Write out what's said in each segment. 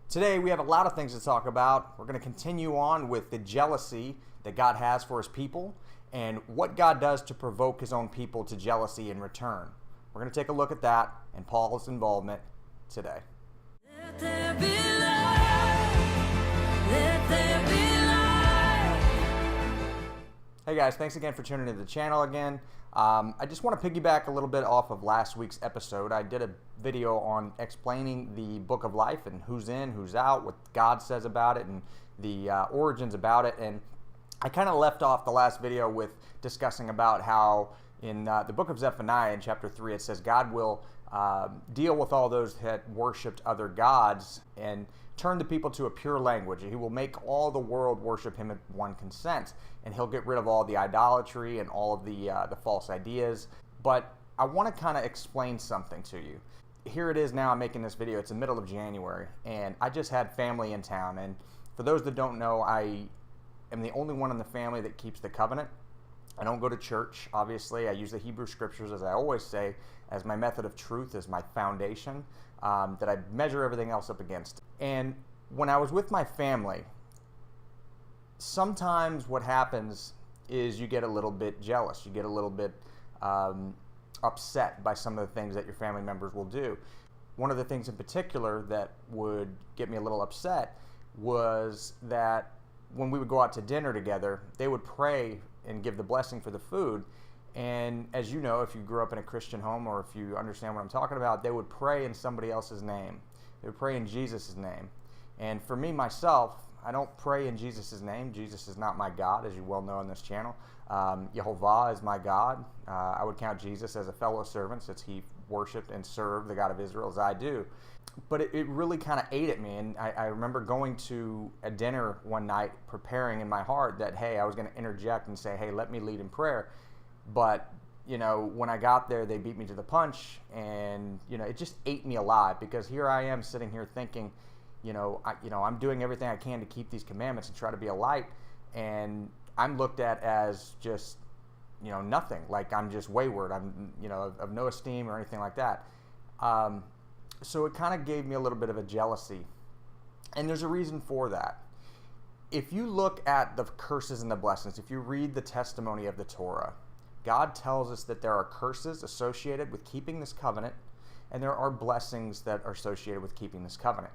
Today we have a lot of things to talk about. We're going to continue on with the jealousy that God has for his people and what God does to provoke his own people to jealousy in return. We're going to take a look at that and Paul's involvement today. Let there be light. Let there be light. Hey guys, thanks again for tuning into the channel again. I just want to piggyback a little bit off of last week's episode. I did a video on explaining the book of life and who's in, who's out, what God says about it, and the origins about it. And I kind of left off the last video with discussing about how in the book of Zephaniah in chapter 3 it says God will deal with all those that worshipped other gods and turn the people to a pure language. He will make all the world worship him at one consent, and he'll get rid of all the idolatry and all of the false ideas. But I want to kind of explain something to you. Here it is now, I'm making this video. It's the middle of January, and I just had family in town. And for those that don't know, I am the only one in the family that keeps the covenant. I don't go to church, obviously. I use the Hebrew scriptures, as I always say, as my method of truth, as my foundation, that I measure everything else up against. And when I was with my family, sometimes what happens is you get a little bit jealous. You get a little bit upset by some of the things that your family members will do. One of the things in particular that would get me a little upset was that when we would go out to dinner together, they would pray and give the blessing for the food. And as you know, if you grew up in a Christian home or if you understand what I'm talking about, they would pray in somebody else's name. They would pray in Jesus' name. And for me, myself, I don't pray in Jesus' name. Jesus is not my God, as you well know on this channel. YehoVah is my God. I would count Jesus as a fellow servant since he worshiped and served the God of Israel as I do. But it really kind of ate at me. And I remember going to a dinner one night preparing in my heart that, hey, I was going to interject and say, hey, let me lead in prayer. But, you know, when I got there, they beat me to the punch. And, you know, it just ate me alive because here I am sitting here thinking, I'm doing everything I can to keep these commandments and try to be a light. And I'm looked at as just, nothing. Like I'm just wayward. I'm, of no esteem or anything like that. So it kind of gave me a little bit of a jealousy. And there's a reason for that. If you look at the curses and the blessings, if you read the testimony of the Torah, God tells us that there are curses associated with keeping this covenant, and there are blessings that are associated with keeping this covenant.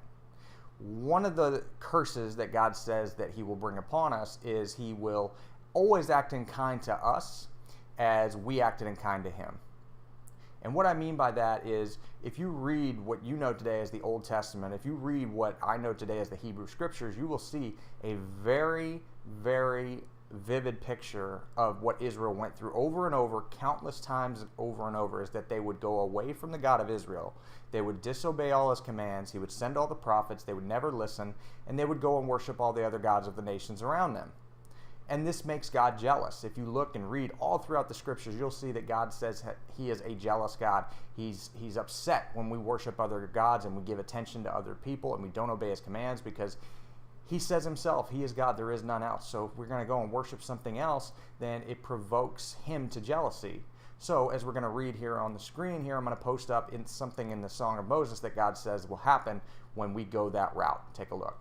One of the curses that God says that he will bring upon us is he will always act in kind to us as we acted in kind to him. And what I mean by that is if you read what you know today as the Old Testament, if you read what I know today as the Hebrew Scriptures, you will see a very, very vivid picture of what Israel went through over and over, countless times over and over, is that they would go away from the God of Israel. They would disobey all his commands. He would send all the prophets. They would never listen, and they would go and worship all the other gods of the nations around them. And this makes God jealous. If you look and read all throughout the scriptures, you'll see that God says he is a jealous God. He's upset when we worship other gods and we give attention to other people and we don't obey his commands, because he says himself, he is God, there is none else. So if we're going to go and worship something else, then it provokes him to jealousy. So as we're going to read here on the screen here, I'm going to post up something in the Song of Moses that God says will happen when we go that route. Take a look.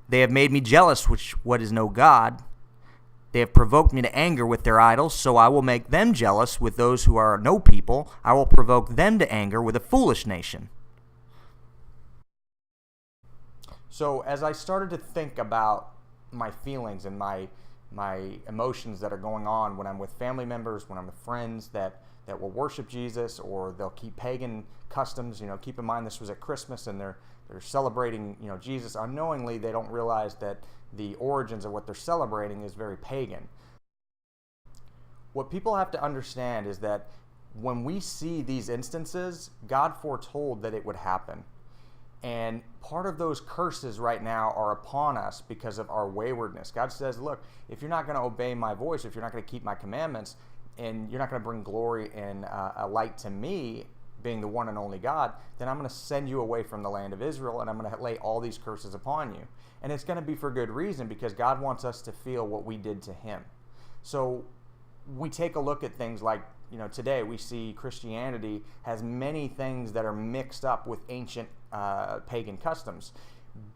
They have made me jealous with what is no God. They have provoked me to anger with their idols, so I will make them jealous with those who are no people. I will provoke them to anger with a foolish nation. So as I started to think about my feelings and my emotions that are going on when I'm with family members, when I'm with friends that will worship Jesus, or they'll keep pagan customs, keep in mind this was at Christmas and they're celebrating, Jesus, unknowingly they don't realize that the origins of what they're celebrating is very pagan. What people have to understand is that when we see these instances, God foretold that it would happen. And part of those curses right now are upon us because of our waywardness. God says, look, if you're not going to obey my voice, if you're not going to keep my commandments, and you're not going to bring glory and a light to me, being the one and only God, then I'm going to send you away from the land of Israel, and I'm going to lay all these curses upon you. And it's going to be for good reason, because God wants us to feel what we did to him. So we take a look at things like, today we see Christianity has many things that are mixed up with ancient pagan customs.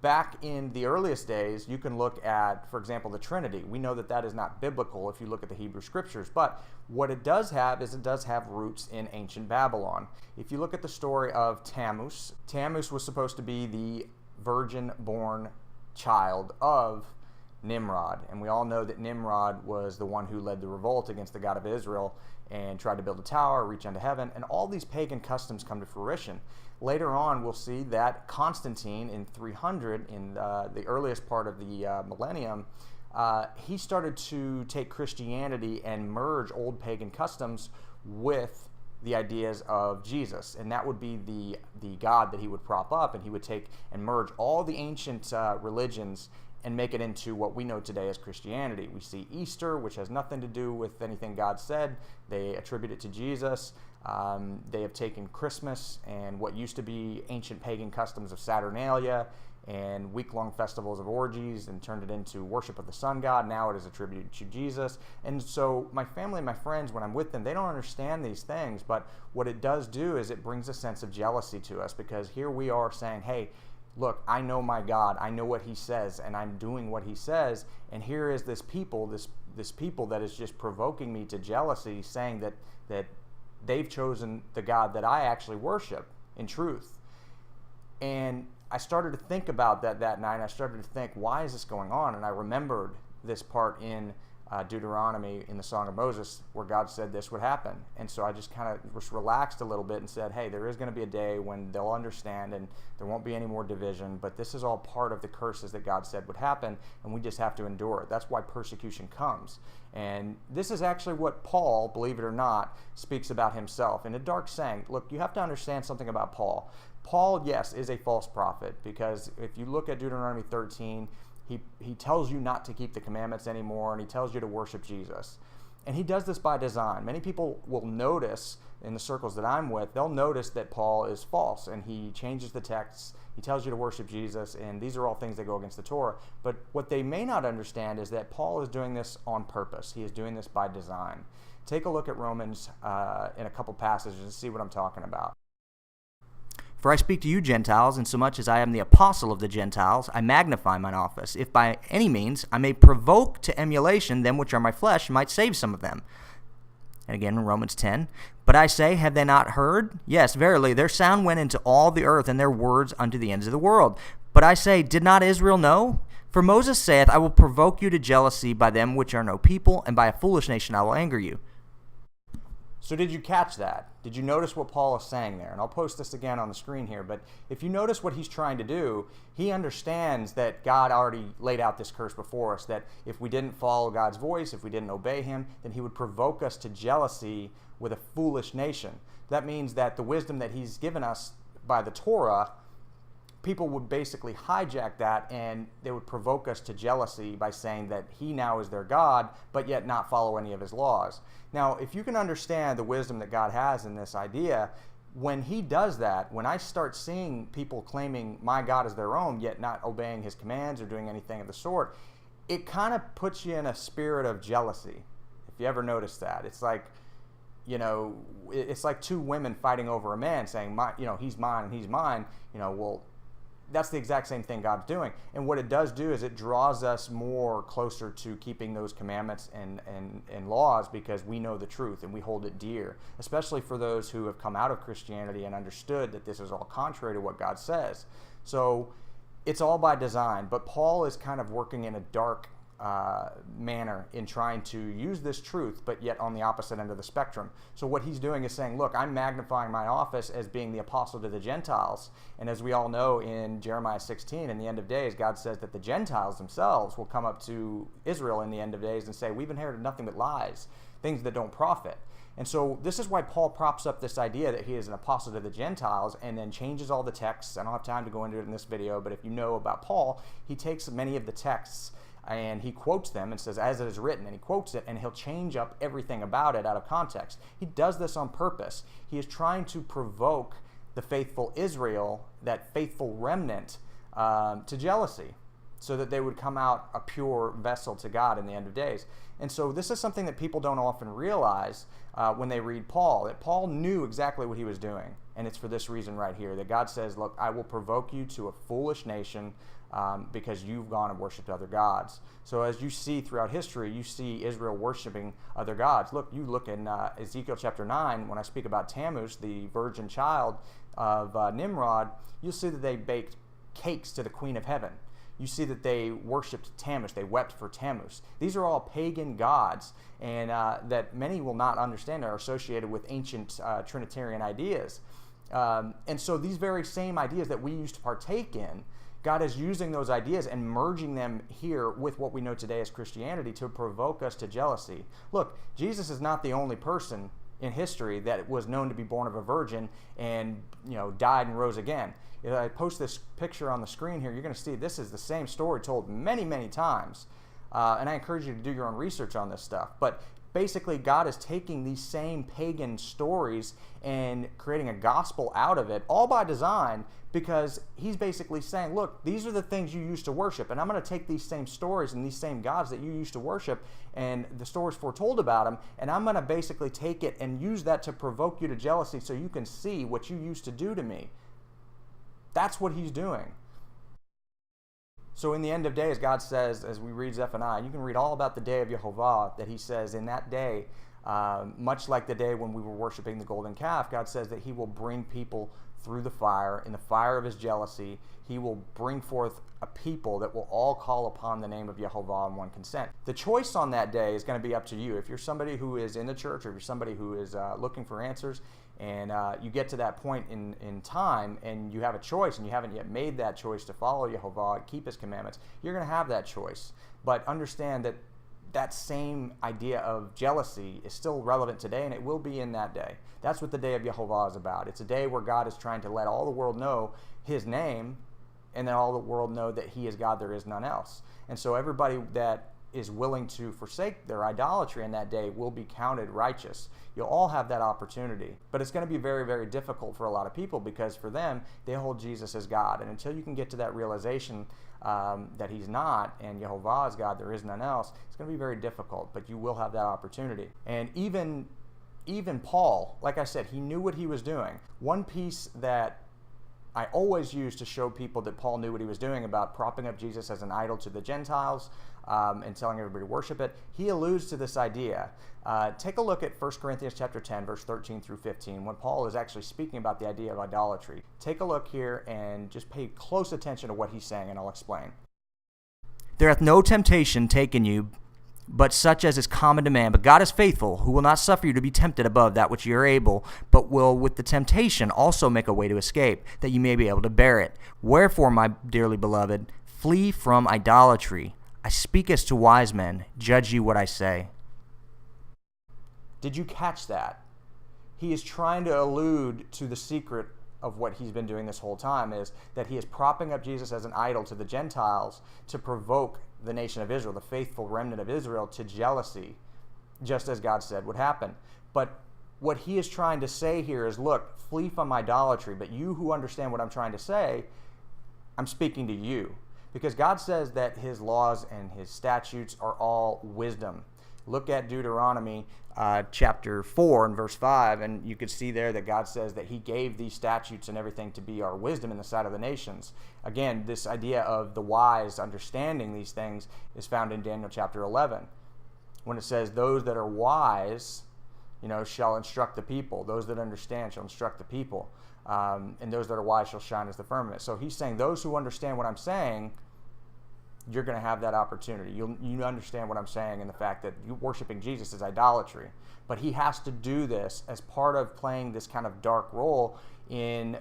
Back in the earliest days, you can look at, for example, the Trinity. We know that that is not biblical if you look at the Hebrew Scriptures, but what it does have is it does have roots in ancient Babylon. If you look at the story of Tammuz, Tammuz was supposed to be the virgin-born child of Nimrod, and we all know that Nimrod was the one who led the revolt against the God of Israel and tried to build a tower, reach unto heaven, and all these pagan customs come to fruition. Later on, we'll see that Constantine in 300, in the earliest part of the millennium, he started to take Christianity and merge old pagan customs with the ideas of Jesus, and that would be the God that he would prop up, and he would take and merge all the ancient religions and make it into what we know today as Christianity. We see Easter, which has nothing to do with anything God said. They attribute it to Jesus. They have taken Christmas and what used to be ancient pagan customs of Saturnalia and week-long festivals of orgies and turned it into worship of the sun god. Now it is attributed to Jesus. And so my family and my friends, when I'm with them, they don't understand these things, but what it does do is it brings a sense of jealousy to us, because here we are saying, hey, look, I know my God, I know what he says, and I'm doing what he says, and here is this people, this people that is just provoking me to jealousy, saying that they've chosen the God that I actually worship in truth. And I started to think about that night, and I started to think, why is this going on? And I remembered this part in Deuteronomy in the Song of Moses where God said this would happen. And so I just kind of just relaxed a little bit and said, hey, there is going to be a day when they'll understand and there won't be any more division, but this is all part of the curses that God said would happen, and we just have to endure it. That's why persecution comes. And this is actually what Paul, believe it or not, speaks about himself in a dark saying. Look, you have to understand something about Paul. Paul, yes, is a false prophet, because if you look at Deuteronomy 13, he tells you not to keep the commandments anymore, and he tells you to worship Jesus. And he does this by design. Many people will notice, in the circles that I'm with, they'll notice that Paul is false, and he changes the texts. He tells you to worship Jesus, and these are all things that go against the Torah. But what they may not understand is that Paul is doing this on purpose. He is doing this by design. Take a look at Romans in a couple passages and see what I'm talking about. For I speak to you Gentiles, insomuch as I am the apostle of the Gentiles, I magnify mine office, if by any means I may provoke to emulation them which are my flesh, and might save some of them. And again in Romans 10, but I say, have they not heard? Yes, verily, their sound went into all the earth, and their words unto the ends of the world. But I say, did not Israel know? For Moses saith, I will provoke you to jealousy by them which are no people, and by a foolish nation I will anger you. So did you catch that? Did you notice what Paul is saying there? And I'll post this again on the screen here, but if you notice what he's trying to do, he understands that God already laid out this curse before us, that if we didn't follow God's voice, if we didn't obey him, then he would provoke us to jealousy with a foolish nation. That means that the wisdom that he's given us by the Torah, people would basically hijack that, and they would provoke us to jealousy by saying that he now is their God, but yet not follow any of his laws. Now, if you can understand the wisdom that God has in this idea, when he does that, when I start seeing people claiming my God is their own, yet not obeying his commands or doing anything of the sort, it kind of puts you in a spirit of jealousy. If you ever notice that, it's like, it's like two women fighting over a man saying, he's mine and he's mine. Well, that's the exact same thing God's doing. And what it does do is it draws us more closer to keeping those commandments and laws, because we know the truth and we hold it dear, especially for those who have come out of Christianity and understood that this is all contrary to what God says. So it's all by design, but Paul is kind of working in a dark manner in trying to use this truth, but yet on the opposite end of the spectrum. So what he's doing is saying, look, I'm magnifying my office as being the apostle to the Gentiles. And as we all know in Jeremiah 16, in the end of days, God says that the Gentiles themselves will come up to Israel in the end of days and say, we've inherited nothing but lies, things that don't profit. And so this is why Paul props up this idea that he is an apostle to the Gentiles, and then changes all the texts. I don't have time to go into it in this video, but if you know about Paul, he takes many of the texts and he quotes them and says, as it is written, and he quotes it, and he'll change up everything about it out of context. He does this on purpose. He is trying to provoke the faithful Israel, that faithful remnant, to jealousy. so that they would come out a pure vessel to God in the end of days. And so this is something that people don't often realize when they read Paul, that Paul knew exactly what he was doing. And it's for this reason right here, that God says, look, I will provoke you to a foolish nation because you've gone and worshipped other gods. So as you see throughout history, you see Israel worshiping other gods. Look, you look in Ezekiel chapter 9, when I speak about Tammuz, the virgin child of Nimrod, you'll see that they baked cakes to the queen of heaven. You see that they worshipped Tammuz. They wept for Tammuz. These are all pagan gods, and that many will not understand are associated with ancient Trinitarian ideas. And so these very same ideas that we used to partake in, God is using those ideas and merging them here with what we know today as Christianity to provoke us to jealousy. Look, Jesus is not the only person in history that was known to be born of a virgin and died and rose again. If I post this picture on the screen here, you're going to see this is the same story told many, many times. And I encourage you to do your own research on this stuff. But basically, God is taking these same pagan stories and creating a gospel out of it, all by design, because he's basically saying, look, these are the things you used to worship, and I'm going to take these same stories and these same gods that you used to worship and the stories foretold about them, and I'm going to basically take it and use that to provoke you to jealousy so you can see what you used to do to me. That's what he's doing. So in the end of days, God says, as we read Zephaniah, you can read all about the day of YehoVah, that he says in that day, much like the day when we were worshiping the golden calf, God says that he will bring people through the fire, in the fire of his jealousy. He will bring forth a people that will all call upon the name of YehoVah in one consent. The choice on that day is going to be up to you. If you're somebody who is in the church, or if you're somebody who is looking for answers, and you get to that point in time and you have a choice and you haven't yet made that choice to follow YehoVah, keep his commandments, you're going to have that choice. But understand that that same idea of jealousy is still relevant today, and it will be in that day. That's what the day of YehoVah is about. It's a day where God is trying to let all the world know his name, and then all the world know that he is God, there is none else. And so everybody that is willing to forsake their idolatry in that day will be counted righteous. You'll all have that opportunity. But it's going to be very, very difficult for a lot of people, because for them, they hold Jesus as God. And until you can get to that realization that he's not, and YehoVah is God, there is none else, it's going to be very difficult, but you will have that opportunity. And even Paul, like I said, he knew what he was doing. One piece that I always use to show people that Paul knew what he was doing about propping up Jesus as an idol to the Gentiles and telling everybody to worship it, he alludes to this idea. Take a look at 1 Corinthians chapter 10, verse 13 through 15, when Paul is actually speaking about the idea of idolatry. Take a look here and just pay close attention to what he's saying, and I'll explain. There hath no temptation taken you, but such as is common to man. But God is faithful, who will not suffer you to be tempted above that which ye are able, but will with the temptation also make a way to escape, that ye may be able to bear it. Wherefore, my dearly beloved, flee from idolatry. I speak as to wise men. Judge ye what I say. Did you catch that? He is trying to allude to the secret of what he's been doing this whole time, is that he is propping up Jesus as an idol to the Gentiles to provoke the nation of Israel, the faithful remnant of Israel, to jealousy, just as God said would happen. But what he is trying to say here is, look, flee from idolatry, but you who understand what I'm trying to say, I'm speaking to you. Because God says that his laws and his statutes are all wisdom. Look at Deuteronomy chapter 4 and verse 5, and you could see there that God says that he gave these statutes and everything to be our wisdom in the sight of the nations. Again, this idea of the wise understanding these things is found in Daniel chapter 11, when it says, those that are wise, shall instruct the people. Those that understand shall instruct the people. And those that are wise shall shine as the firmament. So he's saying those who understand what I'm saying, you're going to have that opportunity. You understand what I'm saying, and the fact that you worshiping Jesus is idolatry. But he has to do this as part of playing this kind of dark role in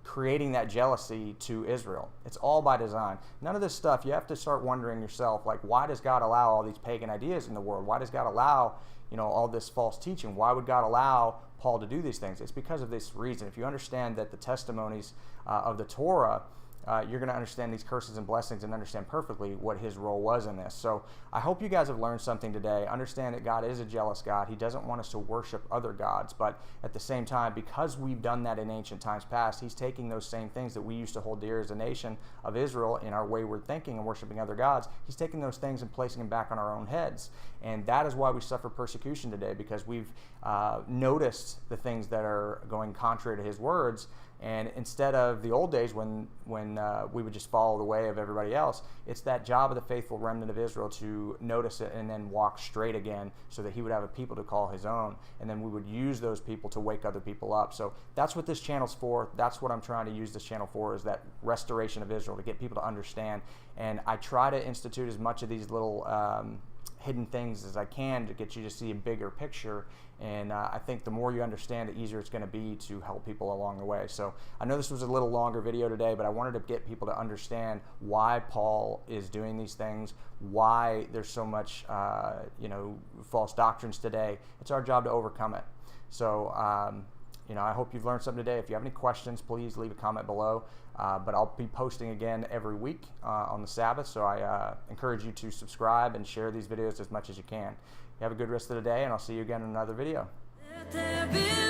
creating that jealousy to Israel. It's all by design. None of this stuff, you have to start wondering yourself, like, why does God allow all these pagan ideas in the world? Why does God allow, all this false teaching? Why would God allow Paul to do these things? It's because of this reason. If you understand that the testimonies of the Torah you're going to understand these curses and blessings and understand perfectly what his role was in this. So I hope you guys have learned something today. Understand that God is a jealous God. He doesn't want us to worship other gods, but at the same time, because we've done that in ancient times past, he's taking those same things that we used to hold dear as a nation of Israel in our wayward thinking and worshiping other gods. He's taking those things and placing them back on our own heads. And that is why we suffer persecution today, because we've noticed the things that are going contrary to his words. And instead of the old days when we would just follow the way of everybody else, it's that job of the faithful remnant of Israel to notice it and then walk straight again, so that he would have a people to call his own. And then we would use those people to wake other people up. So that's what this channel's for. That's what I'm trying to use this channel for, is that restoration of Israel, to get people to understand. And I try to institute as much of these little hidden things as I can to get you to see a bigger picture. And I think the more you understand, the easier it's going to be to help people along the way. So I know this was a little longer video today, but I wanted to get people to understand why Paul is doing these things, why there's so much false doctrines today. It's our job to overcome it. So I hope you've learned something today. If you have any questions, please leave a comment below. But I'll be posting again every week on the Sabbath, so I encourage you to subscribe and share these videos as much as you can. You have a good rest of the day, and I'll see you again in another video. Let there be